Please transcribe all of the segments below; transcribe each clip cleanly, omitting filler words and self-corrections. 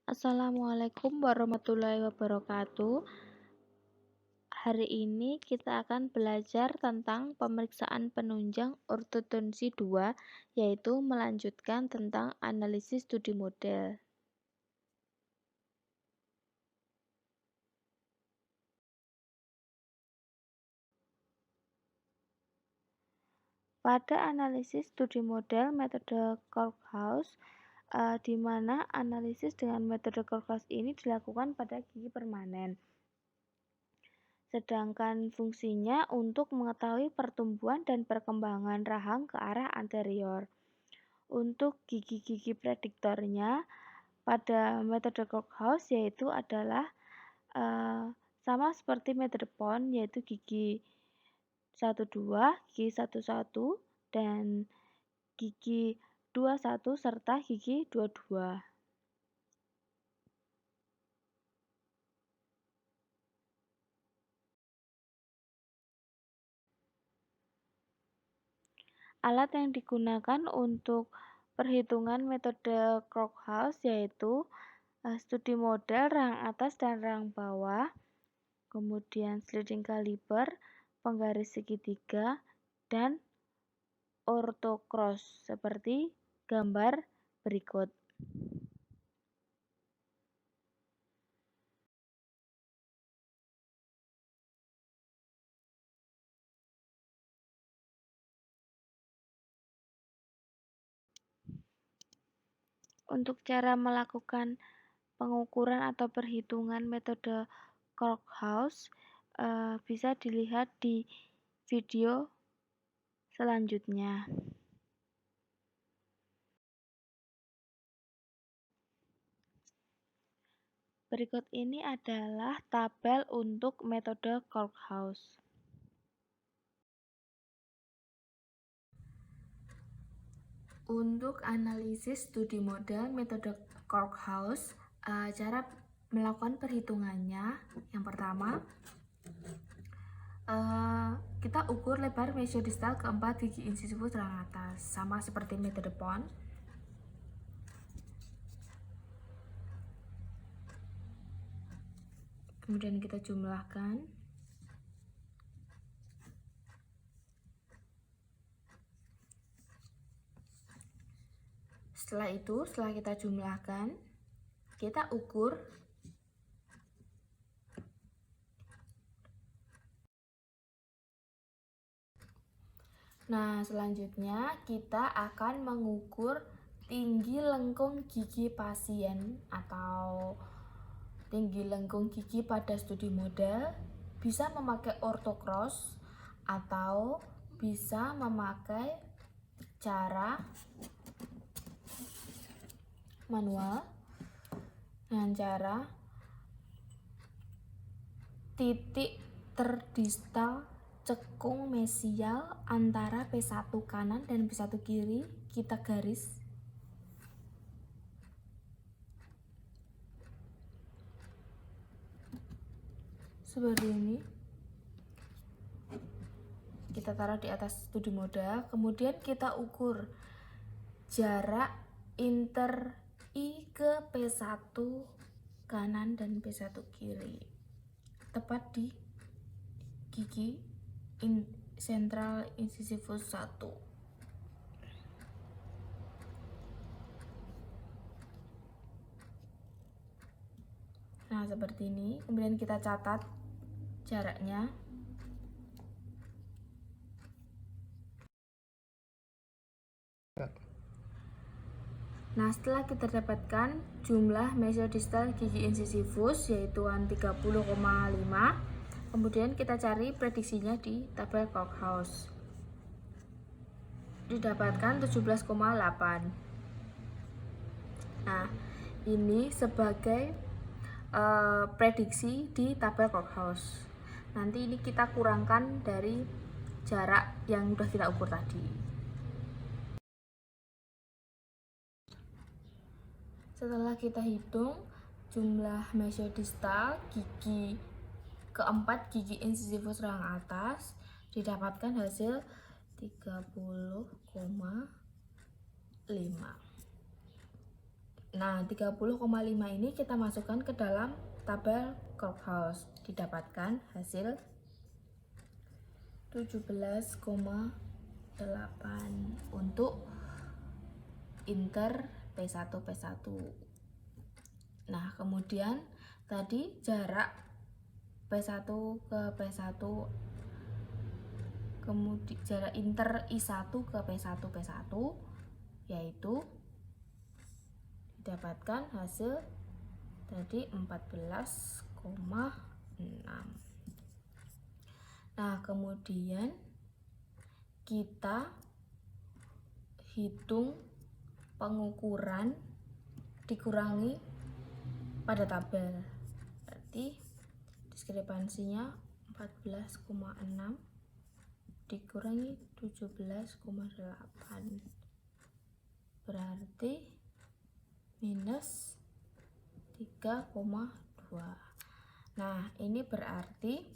Assalamualaikum warahmatullahi wabarakatuh. Hari ini kita akan belajar tentang pemeriksaan penunjang ortodonsi 2, yaitu melanjutkan tentang analisis studi model. Pada analisis studi model metode Courthouse, di mana analisis dengan metode Courthouse ini dilakukan pada gigi permanen. Sedangkan fungsinya untuk mengetahui pertumbuhan dan perkembangan rahang ke arah anterior. Untuk gigi-gigi prediktornya pada metode Courthouse yaitu adalah sama seperti metode Pond, yaitu gigi 12, gigi 11, dan gigi 21 serta gigi 22. Alat yang digunakan untuk perhitungan metode Courthouse yaitu studi model rahang atas dan rahang bawah, kemudian sliding caliper, penggaris segitiga, dan orthocross seperti gambar berikut. Untuk cara melakukan pengukuran atau perhitungan metode Courthouse bisa dilihat di video selanjutnya. Berikut ini adalah tabel untuk metode Courthouse. Untuk analisis studi model metode Courthouse, cara melakukan perhitungannya, yang pertama, kita ukur lebar mesiodistal keempat gigi incisifus rahang atas, sama seperti metode Pond. Kemudian kita jumlahkan. Setelah itu, setelah kita jumlahkan, kita ukur Nah, selanjutnya kita akan mengukur tinggi lengkung gigi pasien atau tinggi lengkung gigi pada studi model, bisa memakai orthocross atau bisa memakai cara manual dengan cara titik terdistal cekung mesial antara P1 kanan dan P1 kiri kita garis. Seperti ini. Kita taruh di atas studi model, kemudian kita ukur jarak inter I ke P1 kanan dan P1 kiri. Tepat di gigi sentral incisifus 1. Nah, seperti ini. Kemudian kita catat jaraknya. Nah, setelah kita dapatkan jumlah mesiodistal gigi incisifus yaitu 30,5, kemudian kita cari prediksinya di tabel Courthouse. Didapatkan 17,8. Nah, ini sebagai prediksi di tabel Courthouse. Nanti ini kita kurangkan dari jarak yang sudah kita ukur tadi. Setelah kita hitung jumlah mesiodistal gigi keempat gigi incisifus rahang atas, didapatkan hasil 30,5. Nah, 30,5 ini kita masukkan ke dalam tabel Courthouse. Didapatkan hasil 17,8 untuk inter P1 P1. Nah, kemudian tadi jarak P1 ke P1, kemudian jarak inter I1 ke P1 P1 yaitu didapatkan hasil tadi 14,6. Nah, kemudian kita hitung pengukuran dikurangi pada tabel. Berarti diskrepansinya 14,6 dikurangi 17,8 berarti minus 3,2. Nah, ini berarti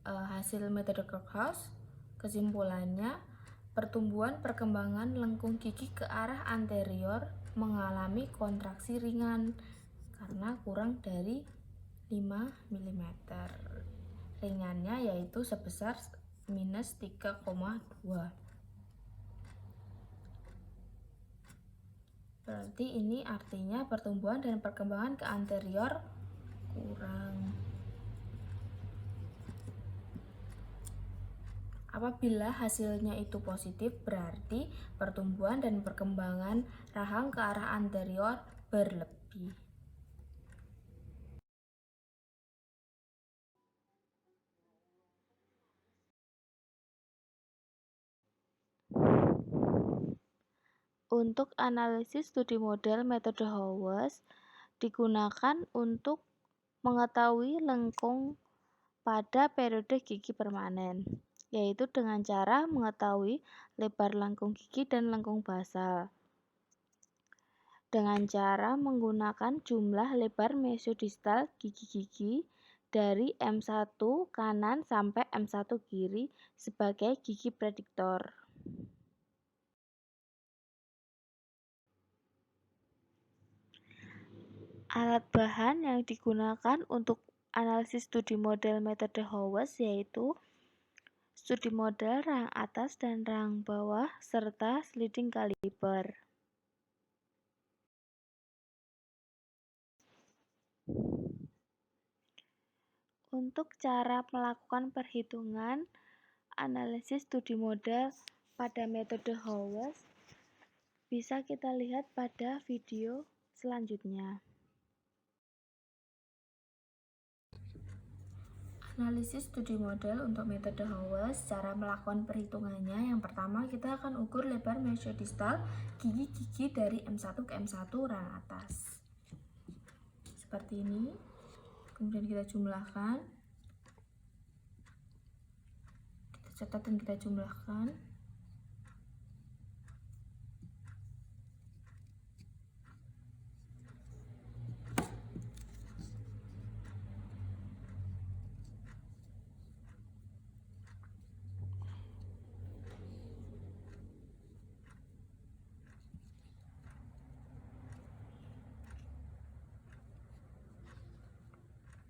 hasil metode Courthouse, kesimpulannya pertumbuhan perkembangan lengkung gigi ke arah anterior mengalami kontraksi ringan karena kurang dari 5 mm. Ringannya yaitu sebesar minus 3,2. Berarti ini artinya pertumbuhan dan perkembangan ke anterior kurang. Apabila hasilnya itu positif, berarti pertumbuhan dan perkembangan rahang ke arah anterior berlebih. Untuk analisis studi model metode Howes digunakan untuk mengetahui lengkung pada periode gigi permanen, yaitu dengan cara mengetahui lebar lengkung gigi dan lengkung basal. Dengan cara menggunakan jumlah lebar mesodistal gigi-gigi dari M1 kanan sampai M1 kiri sebagai gigi prediktor. Alat bahan yang digunakan untuk analisis studi model metode Howes yaitu studi model rahang atas dan rahang bawah serta sliding caliper. Untuk cara melakukan perhitungan analisis studi model pada metode Howes bisa kita lihat pada video selanjutnya. Analisis studi model untuk metode Howes, cara melakukan perhitungannya. Yang pertama, kita akan ukur lebar mesodistal gigi-gigi dari M1 ke M1 rahang atas. Seperti ini. Kemudian kita jumlahkan. Kita catat dan kita jumlahkan.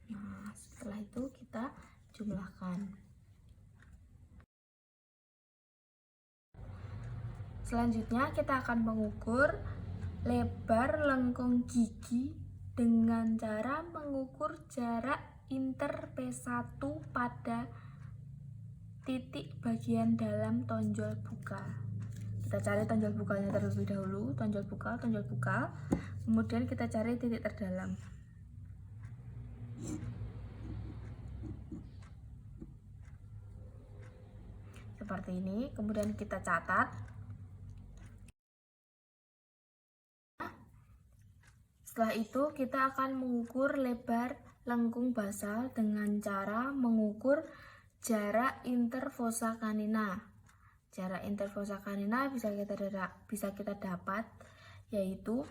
Nah, setelah itu kita jumlahkan. Selanjutnya kita akan mengukur lebar lengkung gigi dengan cara mengukur jarak inter P1 pada titik bagian dalam tonjol bukal. Kita cari tonjol bukalnya terlebih dahulu, tonjol bukal. Kemudian kita cari titik terdalam. Seperti ini, kemudian kita catat. Setelah itu kita akan mengukur lebar lengkung basal dengan cara mengukur jarak interfosa canina. Jarak interfosa canina bisa kita dapat yaitu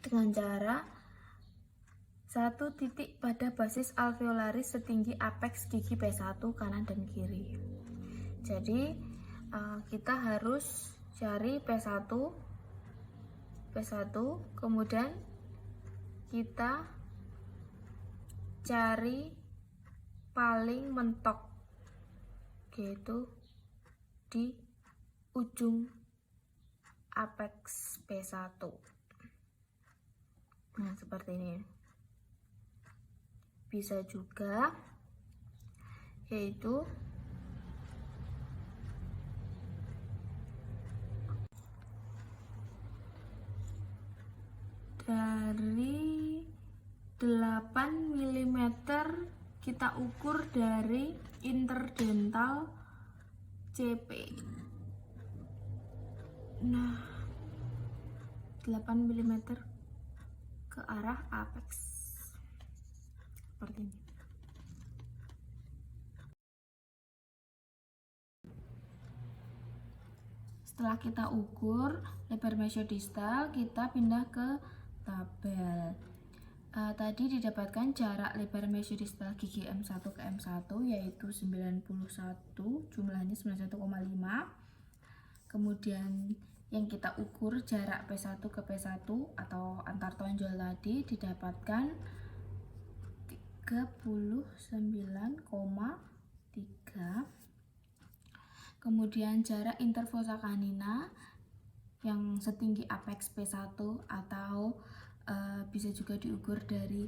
dengan cara satu titik pada basis alveolaris setinggi apeks gigi P1 kanan dan kiri. Jadi kita harus cari P1 P1, kemudian kita cari paling mentok, yaitu di ujung apex P1. Nah, seperti ini. Bisa juga yaitu dari 8 mm kita ukur dari interdental CP. Nah, 8 mm ke arah apex seperti ini. Setelah kita ukur lebar mesiodistal, kita pindah ke tabel. Tadi didapatkan jarak lebar mesiodistal gigi M1 ke M1 yaitu 91, jumlahnya 91,5. Kemudian yang kita ukur jarak P1 ke P1 atau antar tonjol tadi didapatkan 39,3. Kemudian jarak interfosa canina yang setinggi apex P1 atau bisa juga diukur dari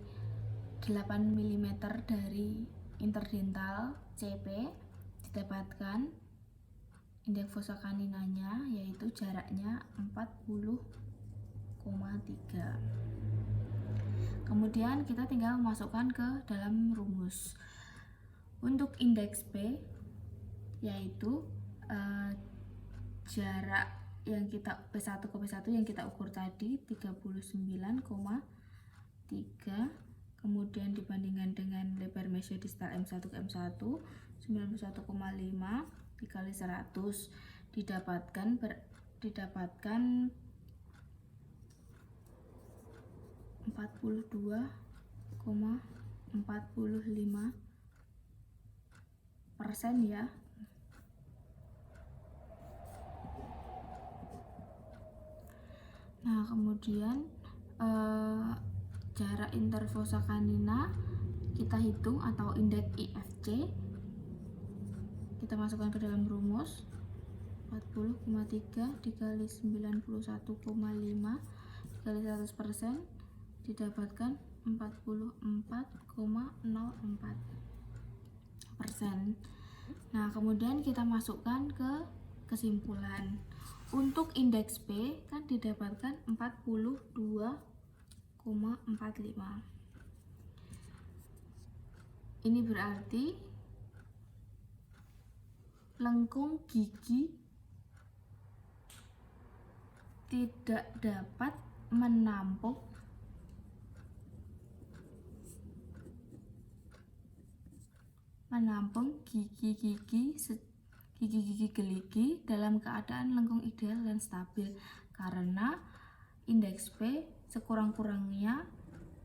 8 mm dari interdental CP didapatkan indeks fosa caninanya yaitu jaraknya 40,3. Kemudian kita tinggal memasukkan ke dalam rumus. Untuk indeks P yaitu jarak yang kita P1 ke P1 yang kita ukur tadi 39,3, kemudian dibandingkan dengan lebar mesiodistal M1 ke M1 91,5 dikali 100 didapatkan 42,45% ya. Nah, kemudian jarak interfosa canina kita hitung atau indeks IFC kita masukkan ke dalam rumus 40,3 dikali 91,5 dikali 100% didapatkan 44,04%. Nah, kemudian kita masukkan ke kesimpulan. Untuk indeks P kan didapatkan 42,45. Ini berarti lengkung gigi tidak dapat menampung gigi-gigi geligi dalam keadaan lengkung ideal dan stabil karena indeks P sekurang-kurangnya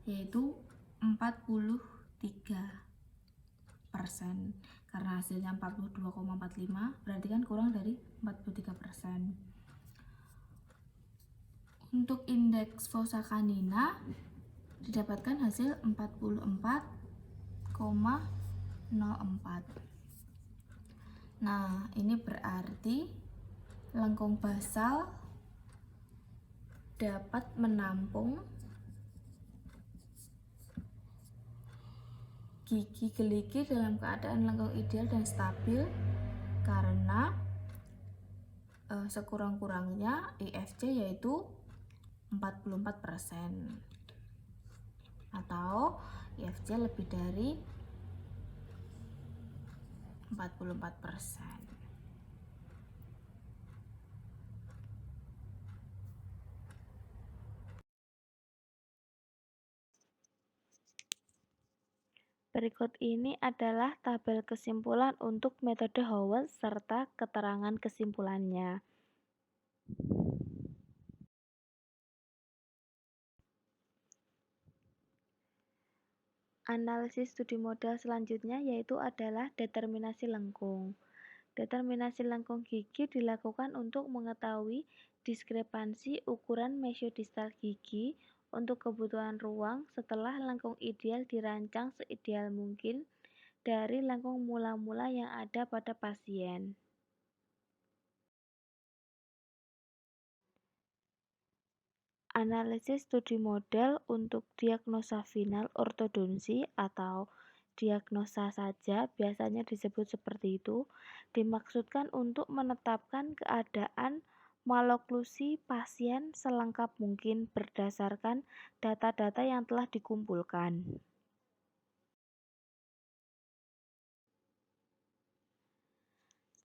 yaitu 43%. Karena hasilnya 42,45 berarti kan kurang dari 43%. Untuk indeks fosa canina didapatkan hasil 44,04. Nah, ini berarti lengkung basal dapat menampung gigi geligi dalam keadaan lengkung ideal dan stabil karena sekurang-kurangnya IFC yaitu 44% atau IFC lebih dari 44%. Berikut ini adalah tabel kesimpulan untuk metode Howes serta keterangan kesimpulannya. Analisis studi model selanjutnya yaitu adalah determinasi lengkung. Determinasi lengkung gigi dilakukan untuk mengetahui diskrepansi ukuran mesiodistal gigi untuk kebutuhan ruang setelah lengkung ideal dirancang seideal mungkin dari lengkung mula-mula yang ada pada pasien. Analisis studi model untuk diagnosa final ortodonsi atau diagnosa saja biasanya disebut seperti itu, dimaksudkan untuk menetapkan keadaan maloklusi pasien selengkap mungkin berdasarkan data-data yang telah dikumpulkan.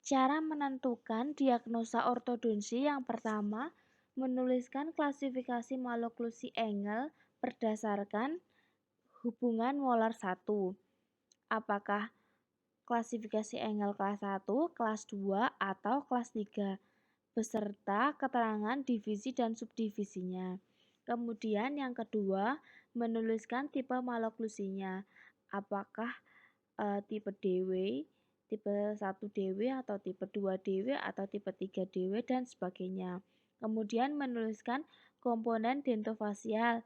Cara menentukan diagnosa ortodonsi yang pertama, menuliskan klasifikasi maloklusi angle berdasarkan hubungan molar 1. Apakah klasifikasi angle kelas 1, kelas 2, atau kelas 3, beserta keterangan divisi dan subdivisinya. Kemudian yang kedua, menuliskan tipe maloklusinya. Apakah tipe DW, tipe 1 DW atau tipe 2 DW atau tipe 3 DW dan sebagainya. Kemudian menuliskan komponen dentofasial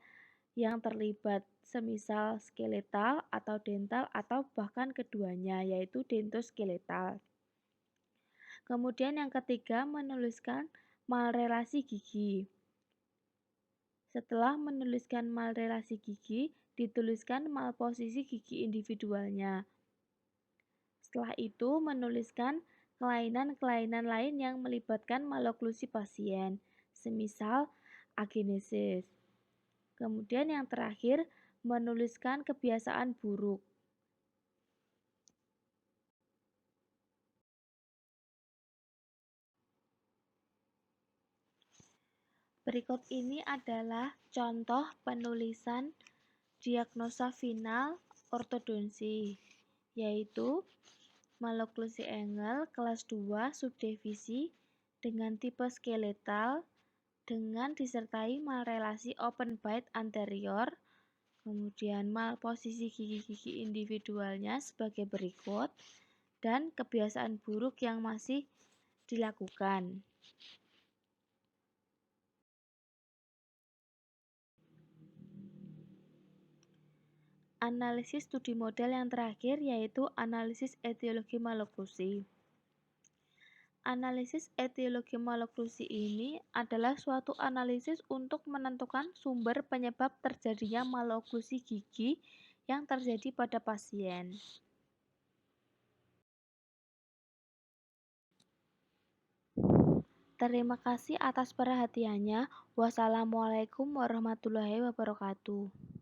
yang terlibat, semisal skeletal atau dental atau bahkan keduanya, yaitu dentoskeletal. Kemudian yang ketiga, menuliskan malrelasi gigi. Setelah menuliskan malrelasi gigi, dituliskan malposisi gigi individualnya. Setelah itu, menuliskan kelainan-kelainan lain yang melibatkan maloklusi pasien, semisal agenesis. Kemudian yang terakhir, menuliskan kebiasaan buruk. Berikut ini adalah contoh penulisan diagnosa final ortodonsi, yaitu maloklusi angle kelas 2 subdivisi dengan tipe skeletal dengan disertai malrelasi open bite anterior, kemudian malposisi gigi-gigi individualnya sebagai berikut, dan kebiasaan buruk yang masih dilakukan. Analisis studi model yang terakhir yaitu analisis etiologi maloklusi. Analisis etiologi maloklusi ini adalah suatu analisis untuk menentukan sumber penyebab terjadinya maloklusi gigi yang terjadi pada pasien. Terima kasih atas perhatiannya. Wassalamualaikum warahmatullahi wabarakatuh.